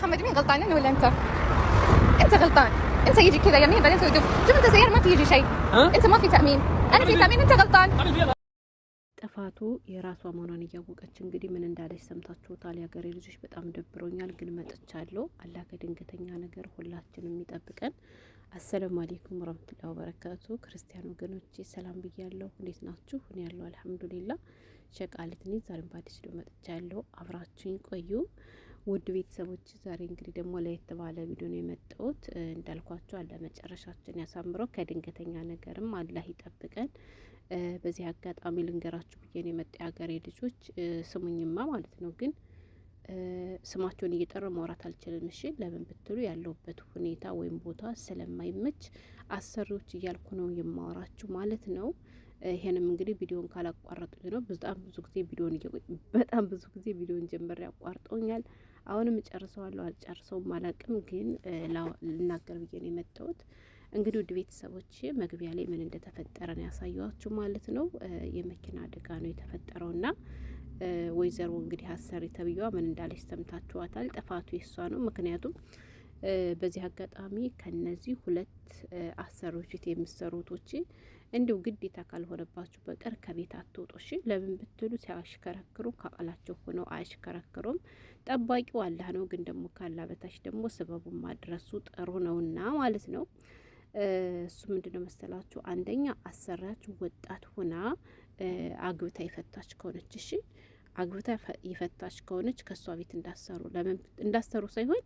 محمد مين غلطان انا ولا انت؟ انت غلطان. انت يجي كذا يمين بعدين تسوي شوف انت سيارة ما في يجي شيء. انت ما في تأمين. انا في تأمين انت غلطان. ጥፋቱ የራሷ መሆኗን እያወቀች እንግዲህ ምን እንዳለች ሰምታችሁታል። የሀገሬ ልጆች በጣም ደብሮኛል፣ ግን መጥቻለሁ። አላህ ከድንገተኛ ነገር ሁላችንም የሚጠብቀን። አሰላሙ አለይኩም ወራህመቱላሂ ወበረካቱ። ክርስቲያን ወገኖቼ ሰላም ብያለሁ። እንዴት ናችሁ? እኔ ያለው አልሐምዱሊላህ። ሸቃሊት ነኝ። ዛሬም በአዲስ ቪዲዮ መጥቻለሁ። አብራችሁኝ ቆዩ ውድ ቤተሰቦች። ዛሬ እንግዲህ ደግሞ ለየት ባለ ቪዲዮ ነው የመጣሁት። እንዳልኳችሁ አለ መጨረሻችን ያሳምረው፣ ከድንገተኛ ነገርም አላህ ይጠብቀን። በዚህ አጋጣሚ ልንገራችሁ ብዬ ነው የመጣ የሀገሬ ልጆች ስሙኝማ ማለት ነው። ግን ስማቸውን እየጠሩ ማውራት አልችልም። እሺ ለምን ብትሉ ያለውበት ሁኔታ ወይም ቦታ ስለማይመች አሰሪዎች እያልኩ ነው የማወራችሁ ማለት ነው። ይሄንም እንግዲህ ቪዲዮን ካላቋረጡኝ ነው። በጣም ብዙ ጊዜ ቪዲዮን ጀምሬ ያቋርጠውኛል። አሁንም እጨርሰዋለሁ አልጨርሰውም አላቅም። ግን ልናገር ብዬ ነው የመጣሁት። እንግዲህ ውድ ቤተሰቦች መግቢያ ላይ ምን እንደተፈጠረ ነው ያሳየዋችሁ ማለት ነው። የመኪና አደጋ ነው የተፈጠረውና ወይዘሮ እንግዲህ አሰሪ ተብዬዋ ምን እንዳለች ሰምታችኋታል። ጥፋቱ የሷ ነው። ምክንያቱም በዚህ አጋጣሚ ከነዚህ ሁለት አሰሪዎች ፊት የምትሰሩቶች እንዲሁ ግዴታ ካልሆነባችሁ በቀር ከቤት አትወጡ። እሺ ለምን ብትሉ ሲያሽከረክሩ ከቃላቸው ሆነው አያሽከረክሩም። ጠባቂው አላህ ነው። ግን ደግሞ ካላ በታች ደግሞ ስበቡን ማድረሱ ጥሩ ነውና ማለት ነው። እሱ ምንድነው መሰላችሁ? አንደኛ አሰራችሁ ወጣት ሆና አግብታ የፈታች ከሆነች እሺ አግብታ የፈታች ከሆነች ከሷ ቤት እንዳሰሩ ለምን እንዳሰሩ ሳይሆን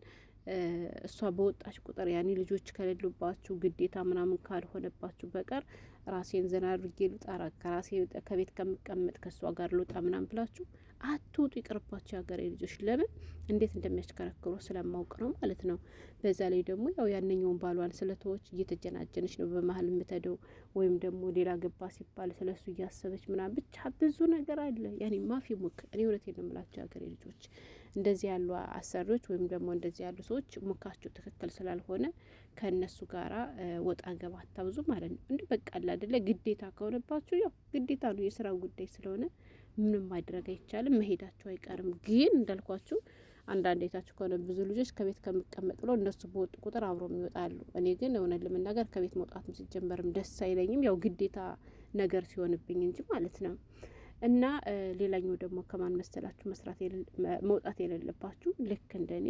እሷ በወጣች ቁጥር ያኔ ልጆች ከሌሉባችሁ ግዴታ ምናምን ካልሆነባችሁ በቀር ራሴን ዘና አድርጌ ልውጣ ከቤት ከምቀመጥ ከሷ ጋር ልውጣ ምናምን ብላችሁ አትውጡ። ይቅርባችሁ የሀገሬ ልጆች። ለምን እንዴት እንደሚያሽከረክሩ ስለማውቅ ነው ማለት ነው። በዛ ላይ ደግሞ ያው ያንኛውን ባሏን ስለተወች እየተጀናጀነች ነው በመሀል የምትሄደው፣ ወይም ደግሞ ሌላ ገባ ሲባል ስለሱ እያሰበች ምናምን ብቻ ብዙ ነገር አለ። ያኔ ማፊ ሙክ እኔ እውነቴን ነው የምላችሁ የሀገሬ ልጆች። እንደዚህ ያሉ አሰሪዎች ወይም ደግሞ እንደዚህ ያሉ ሰዎች ሙካቸው ትክክል ስላልሆነ ከእነሱ ጋራ ወጣ ገባ አታብዙ ማለት ነው። እንዲህ በቃ አይደለ ግዴታ ከሆነባችሁ ያው ግዴታ ነው፣ የስራ ጉዳይ ስለሆነ ምንም ማድረግ አይቻልም። መሄዳቸው አይቀርም። ግን እንዳልኳችሁ አንዳንድ የታችሁ ከሆነ ብዙ ልጆች ከቤት ከሚቀመጥ ብለው እነሱ በወጡ ቁጥር አብረው ይወጣሉ። እኔ ግን እውነት ለመናገር ከቤት መውጣትም ሲጀመርም ደስ አይለኝም። ያው ግዴታ ነገር ሲሆንብኝ እንጂ ማለት ነው። እና ሌላኛው ደግሞ ከማን መሰላችሁ መውጣት የሌለባችሁ ልክ እንደኔ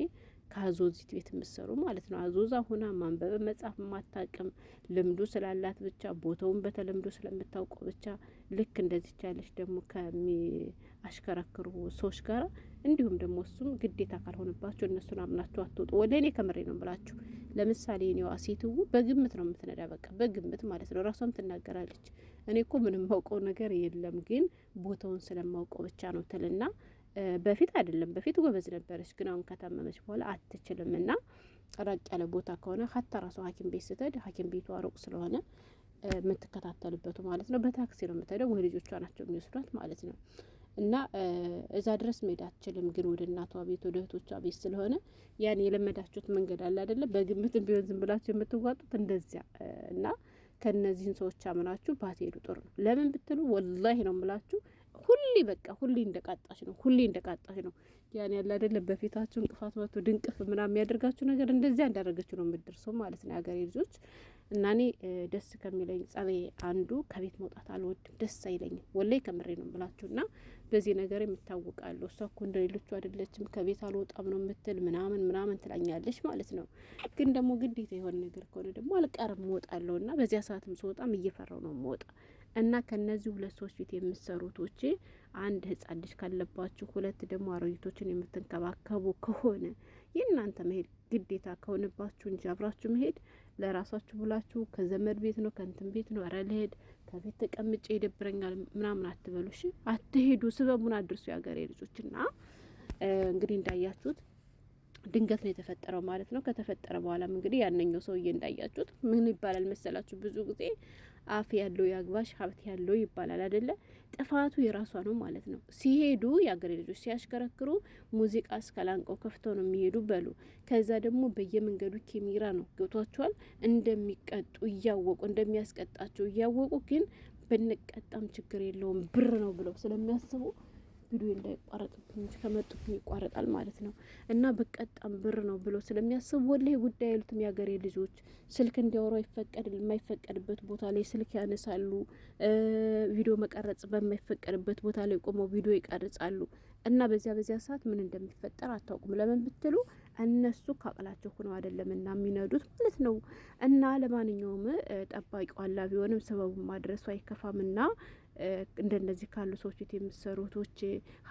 ከአዞዚት ቤት የምትሰሩ ማለት ነው። አዞዛ ሁና ማንበብ መጻፍ ማታቅም ልምዱ ስላላት ብቻ ቦታውን በተለምዶ ስለምታውቀው ብቻ ልክ እንደዚህ ያለች ደግሞ ከሚያሽከረክሩ ሰዎች ጋር እንዲሁም ደግሞ እሱም ግዴታ ካልሆነባችሁ እነሱን አምናችሁ አትወጡ። ወደ እኔ ከምሬ ነው ብላችሁ ለምሳሌ እኔዋ ሴትው በግምት ነው የምትነዳ፣ በቃ በግምት ማለት ነው። ራሷም ትናገራለች። እኔ እኮ ምንም ማውቀው ነገር የለም ግን ቦታውን ስለማውቀው ብቻ ነው ትልና በፊት አይደለም በፊት ጎበዝ ነበረች፣ ግን አሁን ከታመመች በኋላ አትችልም። እና ራቅ ያለ ቦታ ከሆነ ሀታ ራሷ ሐኪም ቤት ስትሄድ ሐኪም ቤቱ ሩቅ ስለሆነ የምትከታተልበቱ ማለት ነው በታክሲ ነው የምትሄደው፣ ወይ ልጆቿ ናቸው የሚወስዷት ማለት ነው። እና እዛ ድረስ መሄድ አትችልም። ግን ወደ እናቷ ቤት ወደ እህቶቿ ቤት ስለሆነ ያን የለመዳችሁት መንገድ አለ አይደለ? በግምትም ቢሆን ዝም ብላችሁ የምትዋጡት እንደዚያ እና ከነዚህን ሰዎች አምናችሁ ባትሄዱ ጥሩ ነው። ለምን ብትሉ ወላሂ ነው የምላችሁ ሁሌ እንደቃጣሽ ነው። ያን ያለ አይደለ በፊታችሁ እንቅፋት መጥቶ ድንቅፍ ምናምን የሚያደርጋችሁ ነገር እንደዚያ እንዳደረገችው ነው የምትደርሰው ማለት ነው የሀገሬ ልጆች። እና እኔ ደስ ከሚለኝ ጸባይ አንዱ ከቤት መውጣት አልወድም፣ ደስ አይለኝም። ወላሂ ከምሬ ነው ብላችሁ እና በዚህ ነገር የምታወቃለሁ። እሷ እኮ እንደሌሎቹ አይደለችም ከቤት አልወጣም ነው የምትል ምናምን ትላኛለች ማለት ነው። ግን ደግሞ ግዴታ የሆነ ነገር ከሆነ ደግሞ አልቀርም እወጣለሁ። እና በዚያ ሰዓትም ስወጣም እየፈራው ነው የምወጣ። እና ከነዚህ ሁለት ሰዎች ፊት የምትሰሩቶች አንድ ህጻን ልጅ ካለባችሁ፣ ሁለት ደግሞ አሮጊቶችን የምትንከባከቡ ከሆነ የእናንተ መሄድ ግዴታ ከሆነባችሁ እንጂ አብራችሁ መሄድ ለራሳችሁ ብላችሁ ከዘመድ ቤት ነው ከእንትን ቤት ነው ኧረ ልሄድ ከቤት ተቀምጬ ይደብረኛል ምናምን አትበሉ። እሺ አትሄዱ፣ ስበቡን አድርሱ የሀገሬ ልጆችና እንግዲህ እንዳያችሁት ድንገት ነው የተፈጠረው ማለት ነው። ከተፈጠረ በኋላም እንግዲህ ያንኛው ሰውዬ እንዳያችሁት ምን ይባላል መሰላችሁ? ብዙ ጊዜ አፍ ያለው ያግባሽ ሀብት ያለው ይባላል አይደለ? ጥፋቱ የራሷ ነው ማለት ነው። ሲሄዱ የአገሬ ልጆች ሲያሽከረክሩ ሙዚቃ እስከላንቀው ከፍተው ነው የሚሄዱ በሉ። ከዛ ደግሞ በየመንገዱ ካሜራ ነው ገብቷቸዋል። እንደሚቀጡ እያወቁ እንደሚያስቀጣቸው እያወቁ ግን ብንቀጣም ችግር የለውም ብር ነው ብለው ስለሚያስቡ ቪዲዮ እንዳይቋረጥብኝ እንጂ ከመጡብኝ ይቋረጣል ማለት ነው። እና በቀጣም ብር ነው ብሎ ስለሚያስብ ወላሂ ጉዳይ አይሉትም። የሀገሬ ልጆች ስልክ እንዲያወሩ የማይፈቀድበት ቦታ ላይ ስልክ ያነሳሉ። ቪዲዮ መቀረጽ በማይፈቀድበት ቦታ ላይ ቆመው ቪዲዮ ይቀርጻሉ። እና በዚያ ሰዓት ምን እንደሚፈጠር አታውቁም። ለምን ብትሉ እነሱ ካቅላቸው ሆነው አይደለም እና የሚነዱት ማለት ነው። እና ለማንኛውም ጠባቂው አላ ቢሆንም ሰበቡ ማድረሱ አይከፋምና እንደነዚህ ካሉ ሰዎች የምትሰሩቶች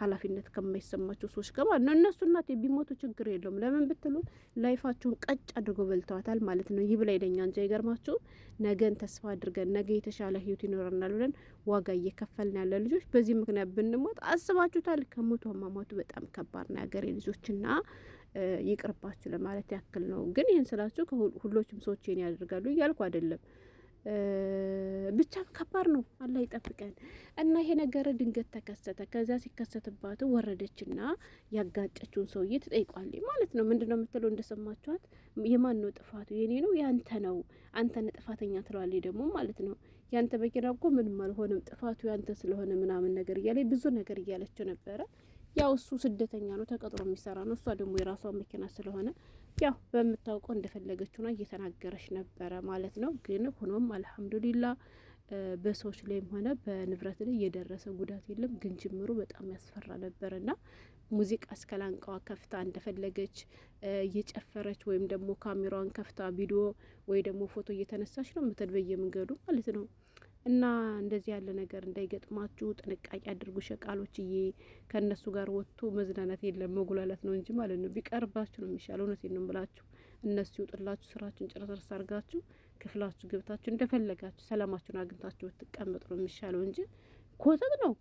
ኃላፊነት ከማይሰማቸው ሰዎች ጋር ማለት ነው። እነሱ እናት ቢሞቱ ችግር የለውም። ለምን ብትሉ ላይፋቸውን ቀጭ አድርገው በልተዋታል ማለት ነው። ይህ ብላ ይለኛ እንጂ አይገርማችሁ። ነገን ተስፋ አድርገን ነገ የተሻለ ህይወት ይኖረናል ብለን ዋጋ እየከፈልን ያለ ልጆች በዚህ ምክንያት ብንሞት አስባችሁታል? ከሞቱ አሟሟቱ በጣም ከባድ ነው የሀገሬ ልጆችና ይቅርባችሁ ለማለት ያክል ነው። ግን ይህን ስላችሁ ሁሎችም ሰዎች ይህን ያደርጋሉ እያልኩ አይደለም። ብቻ ከባድ ነው። አላህ ይጠብቀን። እና ይሄ ነገር ድንገት ተከሰተ። ከዛ ሲከሰትባት ወረደችና ያጋጨችውን ሰውዬ ትጠይቋለች ማለት ነው። ምንድነው የምትለው? እንደሰማችኋት የማን ነው ጥፋቱ? የኔ ነው ያንተ ነው? አንተን ጥፋተኛ ትለዋለች ደግሞ ማለት ነው። ያንተ መኪና እኮ ምንም አልሆነም፣ ጥፋቱ ያንተ ስለሆነ ምናምን ነገር እያለ ብዙ ነገር እያለችው ነበረ። ያው እሱ ስደተኛ ነው፣ ተቀጥሮ የሚሰራ ነው። እሷ ደግሞ የራሷ መኪና ስለሆነ ያው በምታውቀው እንደፈለገችው ነው እየተናገረች ነበረ ማለት ነው። ግን ሆኖም አልሐምዱሊላ በሰዎች ላይም ሆነ በንብረት ላይ የደረሰ ጉዳት የለም። ግን ጅምሩ በጣም ያስፈራ ነበርና ሙዚቃ እስከላንቃዋ ከፍታ እንደፈለገች እየጨፈረች ወይም ደግሞ ካሜራዋን ከፍታ ቪዲዮ ወይ ደግሞ ፎቶ እየተነሳች ነው የምትል መንገዱ ማለት ነው። እና እንደዚህ ያለ ነገር እንዳይገጥማችሁ ጥንቃቄ አድርጉ ሸቃሎችዬ። ከእነሱ ጋር ወጥቶ መዝናናት የለም መጉላላት ነው እንጂ ማለት ነው። ቢቀርባችሁ ነው የሚሻለው። እውነቴን ነው ብላችሁ እነሱ ይውጥላችሁ፣ ስራችሁን ጨረስ አርጋችሁ ክፍላችሁ ገብታችሁ እንደፈለጋችሁ ሰላማችሁን አግኝታችሁ ብትቀመጡ ነው የሚሻለው እንጂ ኮተት ነው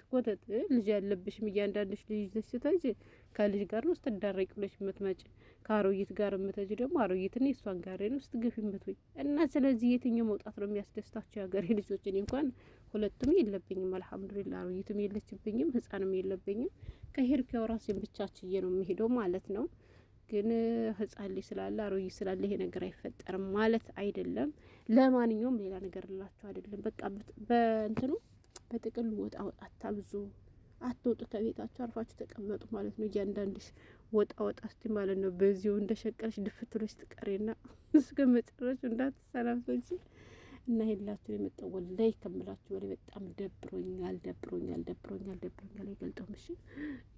ኮተት። ልጅ ያለብሽም እያንዳንድሽ ልጅ ይዘሽ ስትሄጂ ከልጅ ጋር ነው ስትዳረቂ ብለሽ የምትመጪ። ከአሮጊት ጋር የምትሄጂ ደግሞ አሮጊትን የእሷን ጋር ነው ስትገፊ የምትወይ እና ስለዚህ የትኛው መውጣት ነው የሚያስደስታቸው? የሀገሬ ልጆች እኔ እንኳን ሁለቱም የለብኝም አልሐምዱሊላ። አሮጊትም የለችብኝም፣ ህጻንም የለብኝም። ከሄድኩ ያው ራሴን ብቻችዬ ነው የሚሄደው ማለት ነው። ግን ህጻን ልጅ ስላለ አሮጊት ስላለ ይሄ ነገር አይፈጠርም ማለት አይደለም። ለማንኛውም ሌላ ነገር ላችሁ አይደለም። በቃ በእንትኑ በጥቅሉ ወጣ አታብዙ፣ አትወጡ ከቤታችሁ አርፋችሁ ተቀመጡ ማለት ነው። እያንዳንድሽ ወጣ እስቲ ማለት ነው። በዚሁ እንደሸቀለሽ ድፍትሎች ትቀሪና እስከ መጨረሻው እንዳትሰናበጂ እና ሄላችሁ የመጣው ወላይ ከምላችሁ ወደ በጣም ደብሮኛል አይገልጠውም። እሺ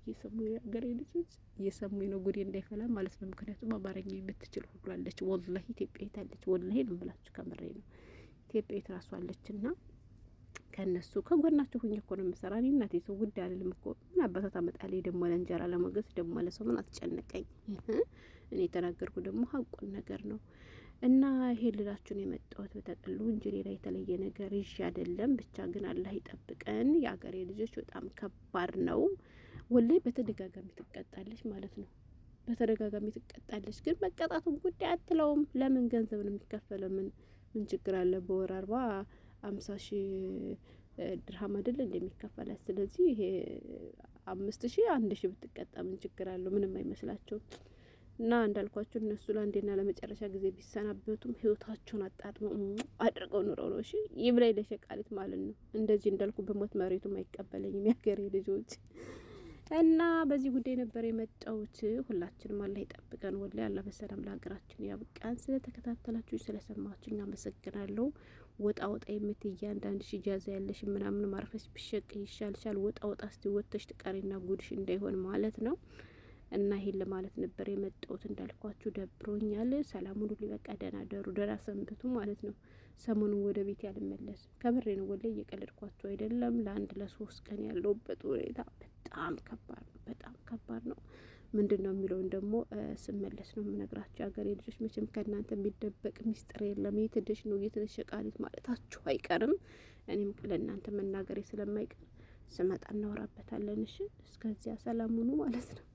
እየሰሙኝ የሀገሬ ልጆች እየሰሙኝ ነው፣ ጉዴ እንዳይፈላ ማለት ነው። ምክንያቱም አማርኛ የምትችል ሁሉ አለች። ወላሂ ኢትዮጵያዊት አለች። ወላሂ ነው የምላችሁ፣ ከምሬ ነው። ኢትዮጵያዊት ራሱ አለችና ከነሱ ከጎናቸው ሁኝ እኮ ነው የምሰራ። እኔ እናቴ ሰው ውድ አይደለም እኮ ምን አባታ ታመጣለች ደግሞ ለእንጀራ ለመገዝ ደግሞ ለሰው ምን አትጨነቀኝ። እኔ የተናገርኩ ደግሞ ሀቁን ነገር ነው። እና ይሄ ልላችሁን የመጣሁት በተቀሉ እንጂ ሌላ የተለየ ነገር ይዤ አይደለም። ብቻ ግን አላህ ይጠብቀን። የአገሬ ልጆች በጣም ከባድ ነው ወላሂ። በተደጋጋሚ ትቀጣለች ማለት ነው። በተደጋጋሚ ትቀጣለች። ግን መቀጣቱን ጉዳይ አትለውም። ለምን ገንዘብ ነው የሚከፈለው? ምን ችግር አለ? በወር 50,000 ድርሃም አይደል እንደሚከፈላት። ስለዚህ ይሄ 5,000 1,000 ብትቀጣ ምን ችግር አለው? ምንም አይመስላቸውም። እና እንዳልኳቸው እነሱ ለአንዴና ለመጨረሻ ጊዜ ቢሰናበቱም ህይወታቸውን አጣጥመው አድርገው ኑረው ነው። እሺ ይብላኝ ለሸቃሊት ማለት ነው። እንደዚህ እንዳልኩ በሞት መሬቱም አይቀበለኝም የሀገሬ ልጆች። እና በዚህ ጉዳይ ነበር የመጣሁት። ሁላችንም አላህ ይጠብቀን። ወላሂ አላህ በሰላም ለሀገራችን ያብቃን። ስለተከታተላችሁ ስለሰማችሁኝ አመሰግናለሁ። ወጣ የምትይ አንዳንድ ሺ ያለሽ ምናምን ማርፈስ ብሸቅ ይሻልሻል። ወጣ እስቲ ወጥተሽ ትቀሪና ጉድሽ እንዳይሆን ማለት ነው። እና ይሄን ለማለት ነበር የመጣሁት። እንዳልኳችሁ ደብሮኛል። ሰላሙን ሁሉ በቃ ደህና ደሩ፣ ደህና ሰንብቱ ማለት ነው። ሰሞኑን ወደ ቤት ያልመለስም ከምሬ ነው ወላሂ እየቀለድኳቸው አይደለም። ለ1-3 ቀን ያለውበት ሁኔታ በጣም ከባድ ነው። ምንድን ነው የሚለውን ደግሞ ስመለስ ነው የምነግራችሁ። የሀገሬ ልጆች መቼም ከእናንተ የሚደበቅ ሚስጥር የለም። የትደሽ ነው እየተሸቃሊት ማለታችሁ አይቀርም። እኔም ለእናንተ መናገሬ ስለማይቀር ስመጣ እናወራበታለን። እሺ እስከዚያ ሰላም ሁኑ ማለት ነው።